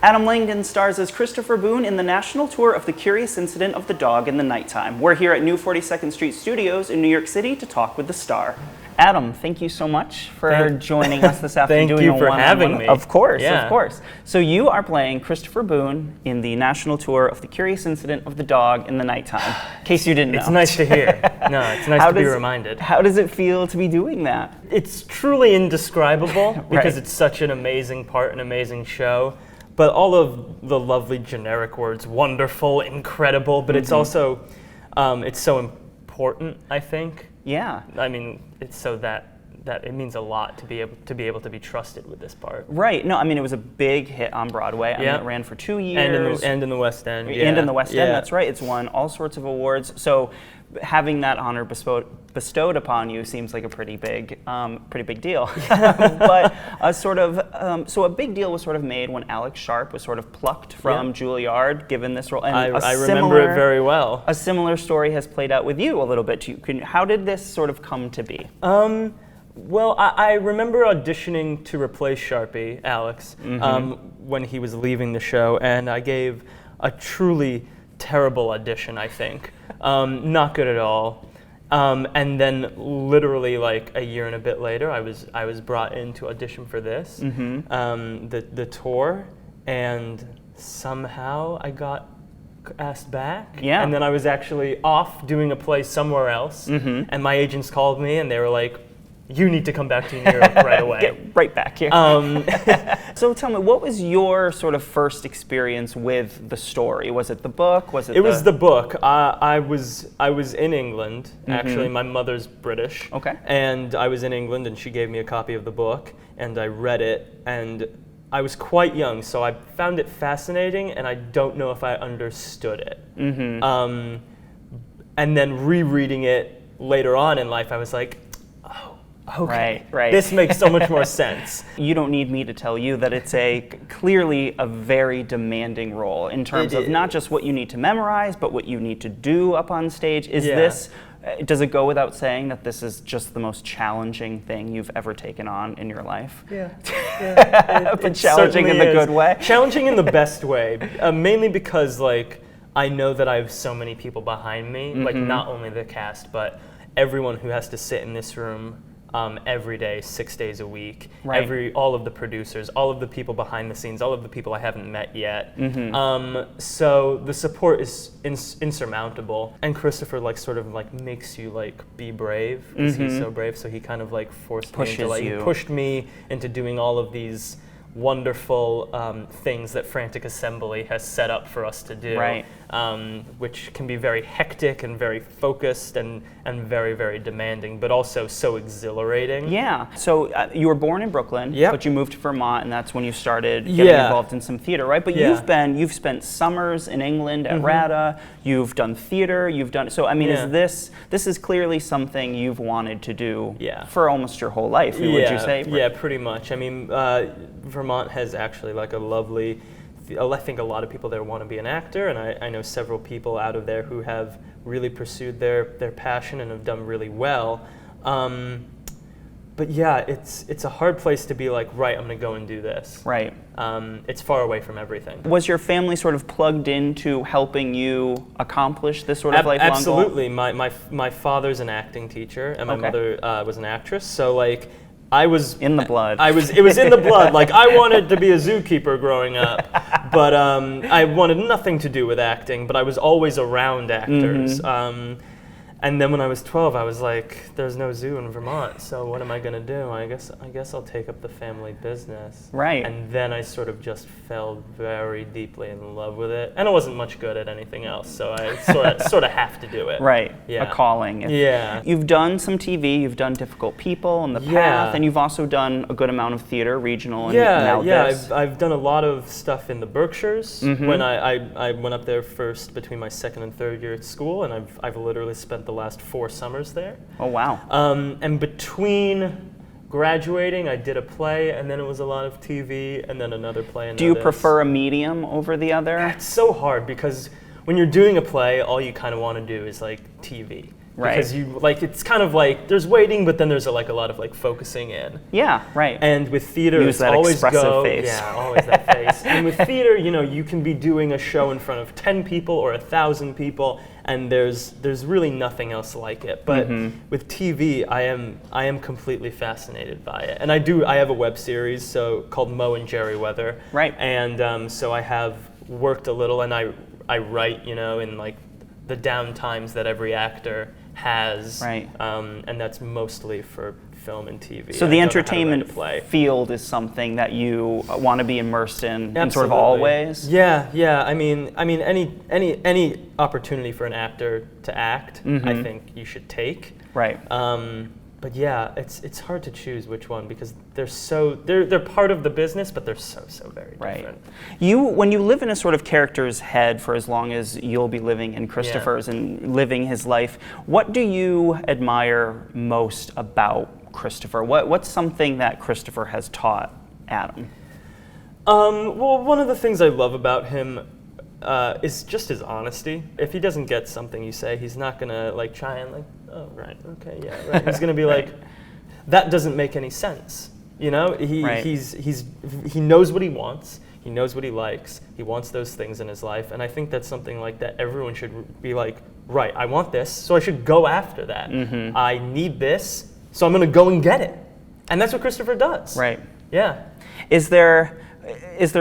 Adam Langdon stars as Christopher Boone in the national tour of The Curious Incident of the Dog in the Nighttime. We're here at New 42nd Street Studios in New York City to talk with the star. Adam, thank you so much for joining us this afternoon. Thank you for having me. Of course, of course. So you are playing Christopher Boone in the national tour of The Curious Incident of the Dog in the Nighttime, in case you didn't know. It's nice to hear. No, it's nice to be reminded. How does it feel to be doing that? It's truly indescribable because Right. it's such an amazing part, an amazing show. But all of the lovely generic words, wonderful, incredible, but it's also, it's so important, I think. Yeah. I mean, it's so that it means a lot to be able to be trusted with this part. Right. No, I mean, it was a big hit on Broadway. I mean, it ran for 2 years. And in the West End. And in the West End, that's right. It's won all sorts of awards. So having that honor bestowed upon you seems like a pretty big deal. But a big deal was sort of made when Alex Sharp was sort of plucked from Juilliard, given this role. And I remember it very well. A similar story has played out with you a little bit too. How did this sort of come to be? Well, I remember auditioning to replace Sharpie, Alex, when he was leaving the show, and I gave a truly terrible audition, I think. Not good at all. And then literally like a year and a bit later, I was brought in to audition for this, the tour, and somehow I got asked back. Yeah. And then I was actually off doing a play somewhere else, and my agents called me and they were like, "You need to come back to New York right away." Get right back here. So tell me, what was your sort of first experience with the story? Was it the book? Was it? It was the book. I was in England. Actually, my mother's British. Okay. And I was in England, and she gave me a copy of the book, and I read it, and I was quite young, so I found it fascinating, and I don't know if I understood it. And then rereading it later on in life, I was like, okay, right. This makes so much more sense. You don't need me to tell you that it's clearly a very demanding role in terms of not just what you need to memorize, but what you need to do up on stage. Does it go without saying that this is just the most challenging thing you've ever taken on in your life? Yeah. But challenging in the good way? Challenging in the best way, mainly because I know that I have so many people behind me, not only the cast, but everyone who has to sit in this room every day, 6 days a week. Right. All of the producers, all of the people behind the scenes, all of the people I haven't met yet. So the support is insurmountable. And Christopher makes you be brave because he's so brave. So he kind of pushed me into doing all of these wonderful things that Frantic Assembly has set up for us to do, which can be very hectic and very focused and very, very demanding, but also so exhilarating. Yeah. So you were born in Brooklyn, but you moved to Vermont, and that's when you started getting involved in some theater, right? But you've spent summers in England at RADA. You've done theater. This is clearly something you've wanted to do for almost your whole life, would you say? Yeah, pretty much. I mean, Vermont has actually a lovely, I think a lot of people there want to be an actor, and I know several people out of there who have really pursued their passion and have done really well. But yeah, it's a hard place to be right, I'm going to go and do this. Right. It's far away from everything. Was your family sort of plugged into helping you accomplish this sort of lifelong goal? Absolutely. My father's an acting teacher, and my mother was an actress, so I was in the blood. It was in the blood. I wanted to be a zookeeper growing up, but I wanted nothing to do with acting. But I was always around actors. And then when I was 12, I was like, "There's no zoo in Vermont, so what am I gonna do? I guess I'll take up the family business." Right. And then I sort of just fell very deeply in love with it, and I wasn't much good at anything else, so I sort of have to do it. Right. Yeah. A calling. You've done some TV. You've done Difficult People and The Path, and you've also done a good amount of theater, regional, and now this. I've done a lot of stuff in the Berkshires. When I went up there first between my second and third year at school, and I've literally spent the last 4 summers there. Oh, wow. And between graduating, I did a play, and then it was a lot of TV, and then another play. Do you prefer a medium over the other? It's so hard because when you're doing a play, all you kind of want to do is TV. Because you like, it's kind of like there's waiting, but then there's a lot of like focusing in. Yeah, right. And with theater, use it's that always expressive face. Yeah, always that face. And with theater, you can be doing a show in front of 10 people or 1,000 people, and there's really nothing else like it. But with TV, I am completely fascinated by it. And I have a web series called Mo and Jerry Weather. Right. And so I have worked a little, and I write, in like the down times that every actor has. Right. And that's mostly for film and TV. So the entertainment field is something that you want to be immersed in sort of all ways? Yeah. I mean, any opportunity for an actor to act, I think you should take. Right. But yeah, it's hard to choose which one because they're part of the business, but they're so very different. When you live in a sort of character's head for as long as you'll be living in Christopher's and living his life, what do you admire most about Christopher? What's something that Christopher has taught Adam? Well, one of the things I love about him is just his honesty. If he doesn't get something you say, he's not gonna like try and like, oh right, okay, yeah, right. He's gonna be like, that doesn't make any sense. He knows what he wants. He knows what he likes. He wants those things in his life, and I think that's something like that everyone should be like, right, I want this, so I should go after that. I need this, so I'm gonna go and get it. And that's what Christopher does. Right. Yeah. Is there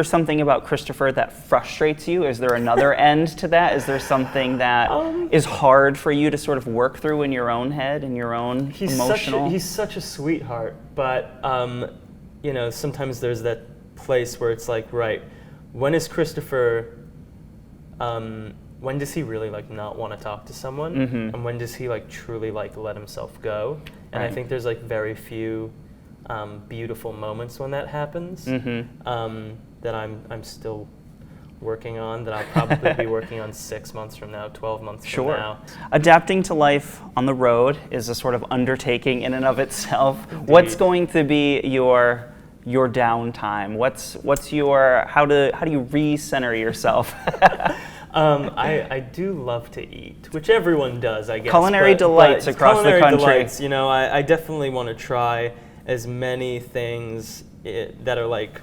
something about Christopher that frustrates you? Is there another end to that? Is there something that is hard for you to sort of work through in your own head, in your own emotional? He's such a sweetheart, but sometimes there's that place where it's like, right, when is Christopher? When does he really like not want to talk to someone, and when does he like truly like let himself go? And I think there's like very few beautiful moments when that happens that I'm still working on, that I'll probably be working on 6 months from now, 12 months from now. Adapting to life on the road is a sort of undertaking in and of itself. Indeed. What's going to be your downtime? How do you recenter yourself? I do love to eat, which everyone does, I guess. Culinary delights across the country. Delights, I definitely want to try as many things that are like,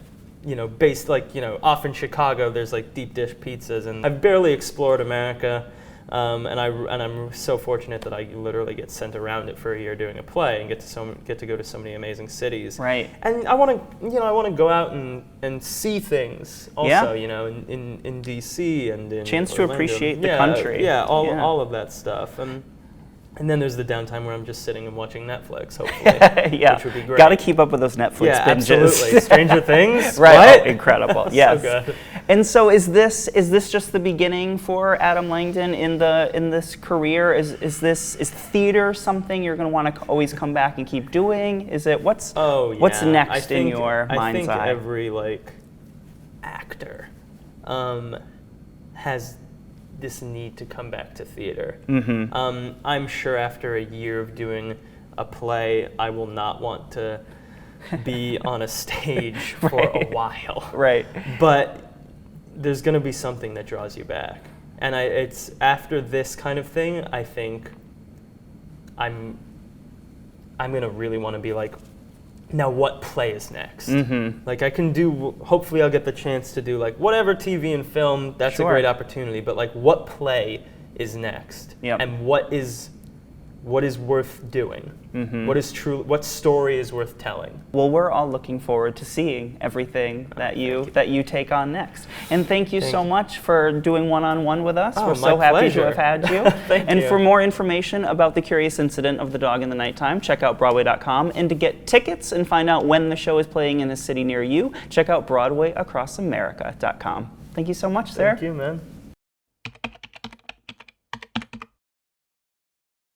based like, off in Chicago, there's like deep dish pizzas, and I've barely explored America, and I'm so fortunate that I literally get sent around it for a year doing a play and get to go to so many amazing cities. Right. And I want to go out and see things also, in DC and in chance Orlando. to appreciate the country. All of that stuff. And then there's the downtime where I'm just sitting and watching Netflix, hopefully, which would be great. Got to keep up with those Netflix binges. Absolutely. Stranger Things, right? Oh, incredible. Yes. So good. And so, is this just the beginning for Adam Langdon in this career? Is theater something you're going to want to always come back and keep doing? Is it what's next in your mind's eye? I think every like actor has this need to come back to theater. I'm sure after a year of doing a play, I will not want to be on a stage for a while. Right. But there's going to be something that draws you back. And it's after this kind of thing, I think I'm going to really want to be like, now what play is next? Like I can do, hopefully I'll get the chance to do like whatever TV and film, that's a great opportunity, but like what play is next? And what is worth doing? What story is worth telling? Well, we're all looking forward to seeing everything that you take on next. And thank you so much for doing one-on-one with us. We're so happy to have had you. And for more information about The Curious Incident of the Dog in the Nighttime, check out Broadway.com. And to get tickets and find out when the show is playing in a city near you, check out BroadwayAcrossAmerica.com. Thank you so much, sir. Thank you, man.